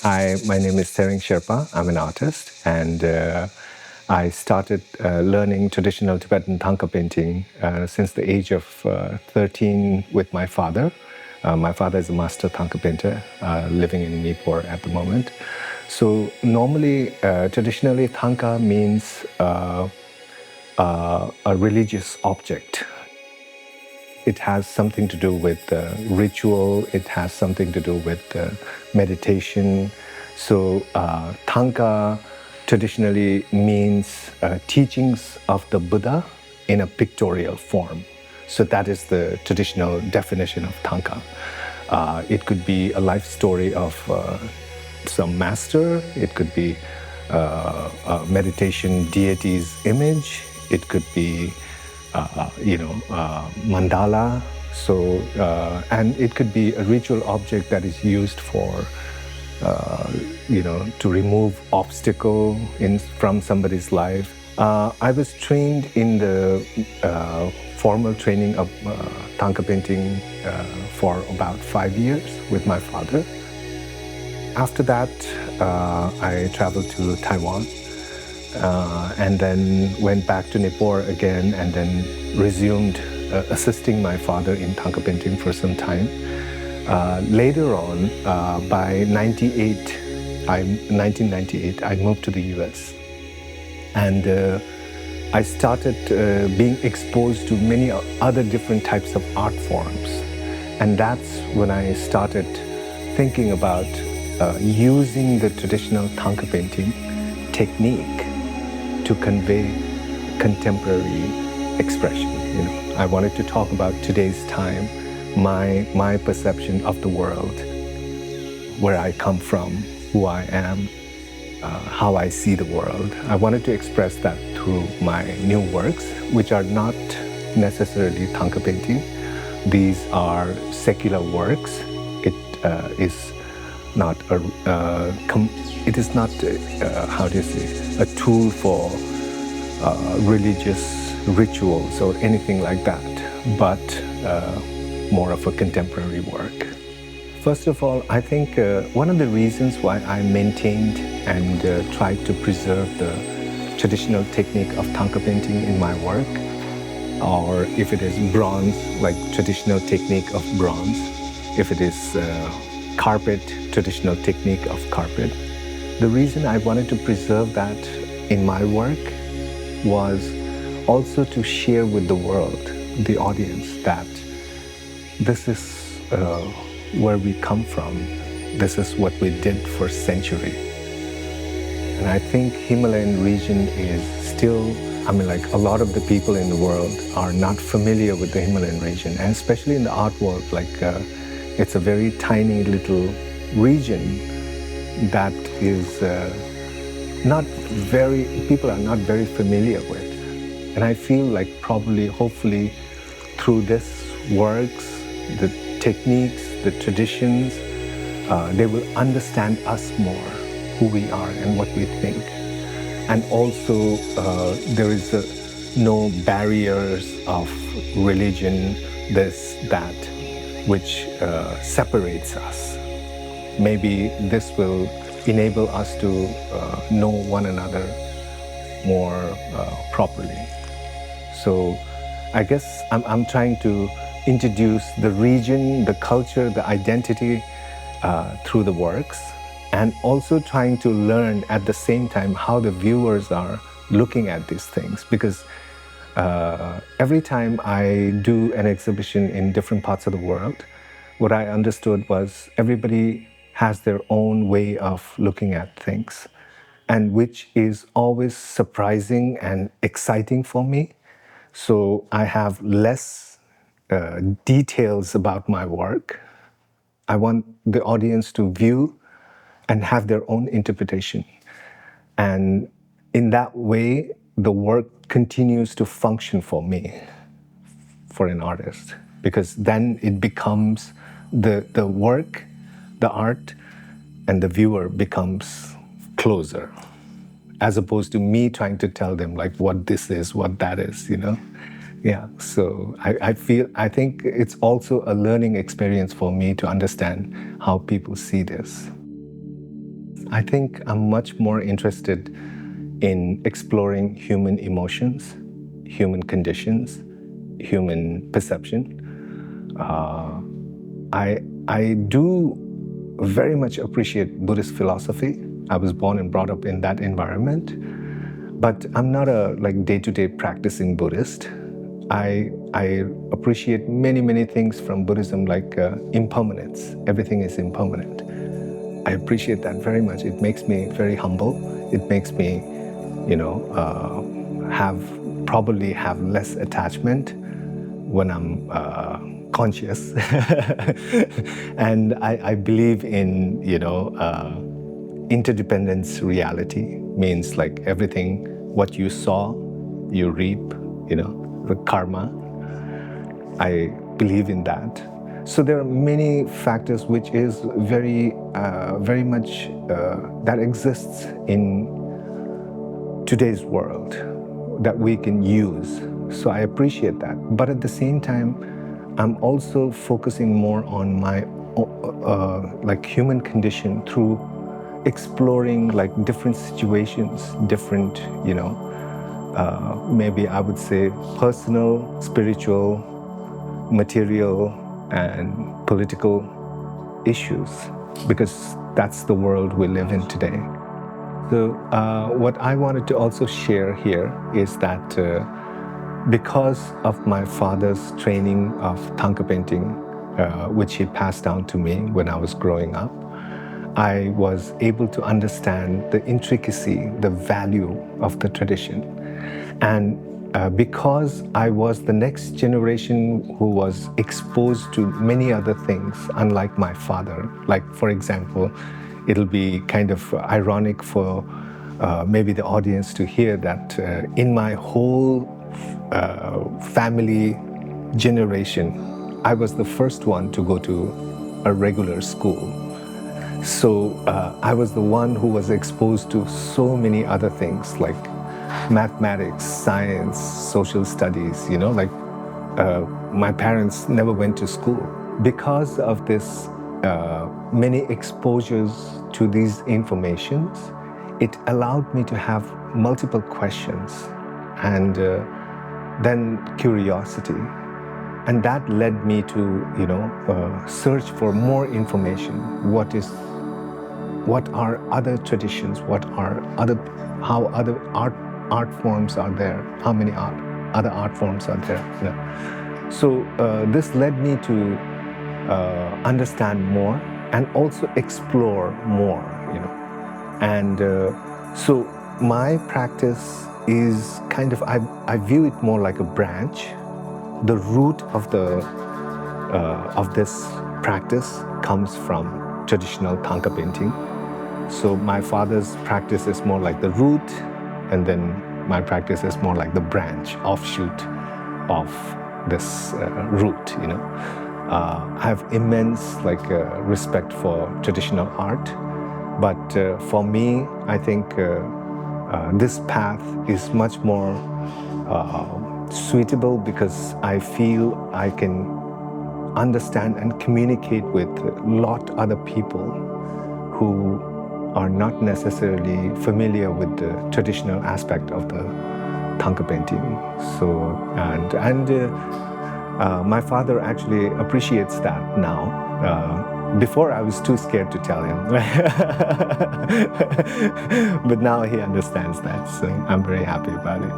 Hi, my name is Tsherin Sherpa. I'm an artist, and I started learning traditional Tibetan thangka painting since the age of 13 with my father. My father is a master thangka painter living in Nipur at the moment. So normally, traditionally, thangka means a religious object. It has something to do with ritual. It has something to do with meditation. So Thangka traditionally means teachings of the Buddha in a pictorial form. So that is the traditional definition of Thangka. It could be a life story of some master. It could be a meditation deity's image. It could be mandala. So, and it could be a ritual object that is used for, to remove obstacle from somebody's life. I was trained in the formal training of thangka painting for about 5 years with my father. After that, I traveled to Taiwan. And then went back to Nipur again and then resumed assisting my father in thangka painting for some time. Later on, by 1998, I moved to the US. And I started being exposed to many other different types of art forms. And that's when I started thinking about using the traditional thangka painting technique to convey contemporary expression. I wanted to talk about today's time, my perception of the world, where I come from, who I am, how I see the world. I wanted to express that through my new works, which are not necessarily thangka painting. These are secular works. It is not a tool for religious rituals or anything like that, but more of a contemporary work. First of all, I think one of the reasons why I maintained and tried to preserve the traditional technique of thangka painting in my work, or if it is bronze, like traditional technique of bronze, if it is carpet, traditional technique of carpet. The reason I wanted to preserve that in my work was also to share with the world, the audience, that this is where we come from. This is what we did for centuries. And I think Himalayan region is still, a lot of the people in the world are not familiar with the Himalayan region, and especially in the art world, it's a very tiny little region that is people are not very familiar with. And I feel like probably, hopefully, through this works, the techniques, the traditions, they will understand us more, who we are and what we think. And also, there is no barriers of religion, this, that, which separates us. Maybe this will enable us to know one another more properly. So I guess I'm trying to introduce the region, the culture, the identity through the works, and also trying to learn at the same time how the viewers are looking at these things. Because every time I do an exhibition in different parts of the world, what I understood was everybody has their own way of looking at things, and which is always surprising and exciting for me. So I have less details about my work. I want the audience to view and have their own interpretation. And in that way, the work continues to function for me, for an artist, because then it becomes the work, the art, and the viewer becomes closer, as opposed to me trying to tell them like what this is, what that is, Yeah, so I think it's also a learning experience for me to understand how people see this. I think I'm much more interested in exploring human emotions, human conditions, human perception. I do very much appreciate Buddhist philosophy. I was born and brought up in that environment, but I'm not a day-to-day practicing Buddhist. I appreciate many things from Buddhism, like impermanence. Everything is impermanent. I appreciate that very much. It makes me very humble. It makes me, probably have less attachment when I'm conscious. And I believe in, interdependence reality. Means like everything, what you sow, you reap, the karma. I believe in that. So there are many factors which is very much that exists in today's world that we can use. So I appreciate that. But at the same time, I'm also focusing more on my human condition through exploring different situations, different, maybe I would say personal, spiritual, material, and political issues, because that's the world we live in today. So what I wanted to also share here is that because of my father's training of Thangka painting, which he passed down to me when I was growing up, I was able to understand the intricacy, the value of the tradition. And because I was the next generation who was exposed to many other things, unlike my father, like for example, it'll be kind of ironic for maybe the audience to hear that in my whole family generation, I was the first one to go to a regular school. So I was the one who was exposed to so many other things like mathematics, science, social studies, my parents never went to school. Because of this many exposures to these informations, it allowed me to have multiple questions and then curiosity. And that led me to, search for more information. What are other traditions? How other art forms are there? How many other art forms are there? So this led me to understand more and also explore more, And so my practice is kind of, I view it more like a branch. The root of this practice comes from traditional Thangka painting. So my father's practice is more like the root, and then my practice is more like the branch, offshoot of this root. I have immense respect for traditional art, but for me, I think this path is much more suitable because I feel I can understand and communicate with a lot other people who are not necessarily familiar with the traditional aspect of the Thangka painting. So, and my father actually appreciates that now. Before I was too scared to tell him, but now he understands that, so I'm very happy about it.